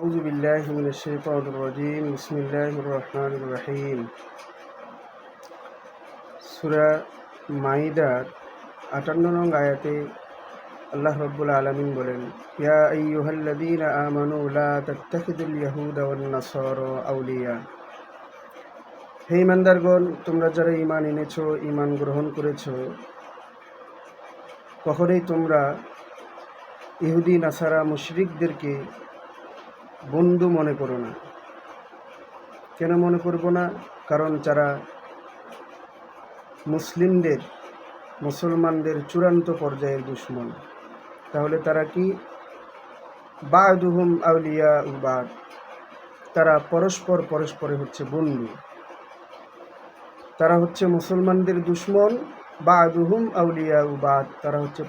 أعوذ بالله من الشيطان الرجيم بسم الله الرحمن الرحيم সূরা মাইদার 58 নং আয়াতে আল্লাহ রাব্বুল আলামিন বলেন, ইয়া আইয়ুহাল্লাযীনা আমানু লা তাত্তাখিযুল ইয়াহুদা ওয়ান নাসারা আউলিয়া। হে ঈমানদারগণ, তোমরা যারা ঈমান এনেছো, ঈমান গ্রহণ করেছো, কখনোই তোমরা ইহুদি নাসারা মুশরিকদেরকে বন্ধু মনে করো না। কেন মনে করব না? কারণ যারা মুসলমানদের চূড়ান্ত পর্যায়ের দুশমন। তাহলে তারা কি? বা'দুহুম আউলিয়া বা'দ, তারা পরস্পরে হচ্ছে বন্ধু। তারা হচ্ছে মুসলমানদের দুশমন। বা'দুহুম আউলিয়া বা'দ, তারা হচ্ছে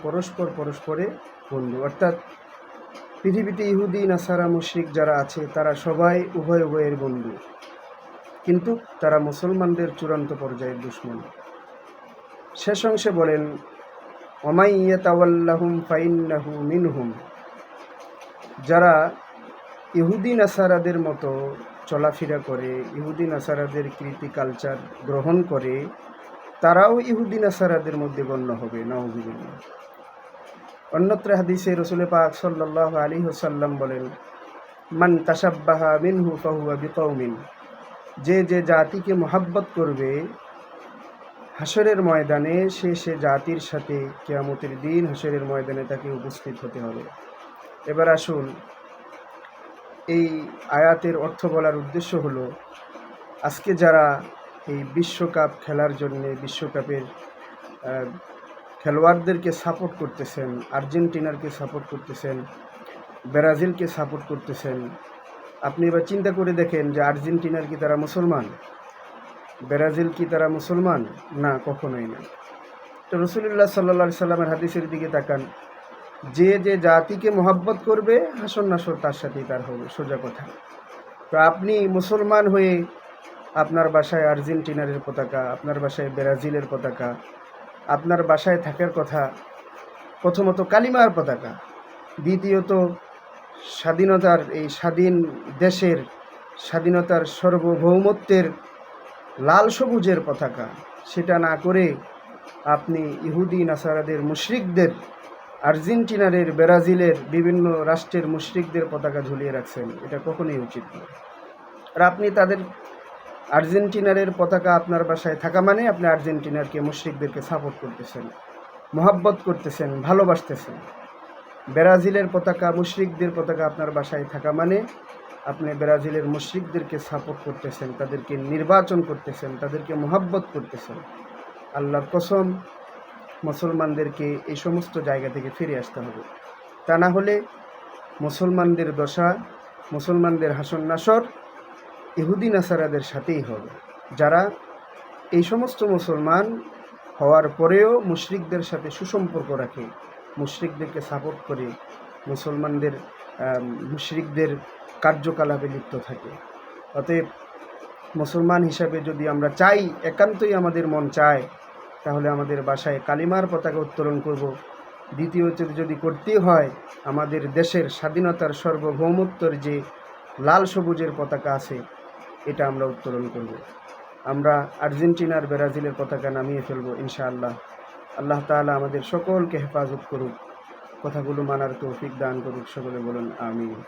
পরস্পরে বন্ধু। অর্থাৎ পৃথিবীতে ইহুদি নাসারা মুশরিক যারা আছে তারা সবাই উভয়ের বন্ধু, কিন্তু তারা মুসলমানদের চূড়ান্ত পর্যায়ের দুশমন। শেষ অংশে বলেন, ওয়ামাই ইয়াতাওয়াল্লাহুম ফাইন্নাহু মিনহুম, যারা ইহুদি নাসারাদের মতো চলাফেরা করে, ইহুদি নাসারাদের কৃতি কালচার গ্রহণ করে, তারাও ইহুদি নাসারাদের মধ্যে গণ্য হবে। নাউযুবিল্লাহ। অন্যত্র হাদিসে রাসূল পাক সাল্লাল্লাহু আলাইহি ওয়াসাল্লাম বলেন, মান তাশাব্বাহা মিনহু ফাহুয়া বিকওমিন, যে জাতিকে মহব্বত করবে, হাসরের ময়দানে সে জাতির সাথে কিয়ামতের দিন হাসরের ময়দানে তাকে উপস্থিত হতে হবে। এবার আসুন, এই আয়াতের অর্থ বলার উদ্দেশ্য হলো, আজকে যারা এই বিশ্বকাপ খেলার জন্য বিশ্বকাপের খেলোয়াড়দেরকে সাপোর্ট করতেছেন, আর্জেন্টিনাকে সাপোর্ট করতেছেন, ব্রাজিলকে সাপোর্ট করতেছেন, আপনি এবার চিন্তা করে দেখেন যে আর্জেন্টিনার কি তারা মুসলমান? ব্রাজিল কি তারা মুসলমান? না, কখনোই না। তো রাসূলুল্লাহ সাল্লাল্লাহু আলাইহি সাল্লামের হাদিসের দিকে তাকান, যে জাতিকে মহব্বত করবে হাসর নাসর তার সাথেই তার হবে, সোজা কথা। তো আপনি মুসলমান হয়ে আপনার বাসায় আর্জেন্টিনার পতাকা, আপনার বাসায় ব্রাজিলের পতাকা, আপনার বাসায় থাকার কথা প্রথমত কালিমার পতাকা, দ্বিতীয়ত স্বাধীনতার, এই স্বাধীন দেশের স্বাধীনতার সার্বভৌমত্বের লাল সবুজের পতাকা, সেটা না করে আপনি ইহুদি নাসারাদের মুশরিকদের, আর্জেন্টিনারের, ব্রাজিলের, বিভিন্ন রাষ্ট্রের মুশরিকদের পতাকা ঝুলিয়ে রাখছেন। এটা কখনোই উচিত নয়। আর আপনি তাদের আর্জেন্টিনারের পতাকা আপনার বাসায় থাকা মানে আপনি আর্জেন্টিনারকে, মুশরিকদেরকে সাপোর্ট করতেছেন, মহব্বত করতেছেন, ভালোবাসতেছেন। ব্রাজিলের পতাকা, মুশরিকদের পতাকা আপনার বাসায় থাকা মানে আপনি ব্রাজিলের মুশরিকদেরকে সাপোর্ট করতেছেন, তাদেরকে নির্বাচন করতেছেন, তাদেরকে মহব্বত করতেছেন। আল্লাহর কসম, মুসলমানদেরকে এই সমস্ত জায়গা থেকে ফিরে আসতে হবে। তা না হলে মুসলমানদের দশা, মুসলমানদের হাসর নাসর ইহুদি নাসারাদের সাথেই হবে, যারা এই সমস্ত মুসলমান হওয়ার পরেও মুশরিকদের সাথে সুসম্পর্ক রাখে, মুশরিকদেরকে সাপোর্ট করে, মুশরিকদের কার্যকলাপে লিপ্ত থাকে। অতএব মুসলমান হিসাবে যদি আমরা চাই, একান্তই আমাদের মন চায়, তাহলে আমাদের বাসায় কালিমার পতাকা উত্তোলন করব। দ্বিতীয়ত যদি করতে হয়, আমাদের দেশের স্বাধীনতার সার্বভৌমত্বের যে লাল সবুজের পতাকা আছে, এটা আমরা উত্তোলন করব। আমরা আর্জেন্টিনার, ব্রাজিলের পতাকা নামিয়ে ফেলব ইনশাআল্লাহ। আল্লাহ তাআলা আমাদের সকলকে হেফাজত করুক, কথাগুলো মানার তৌফিক দান করুক। সকলে বলুন আমিন।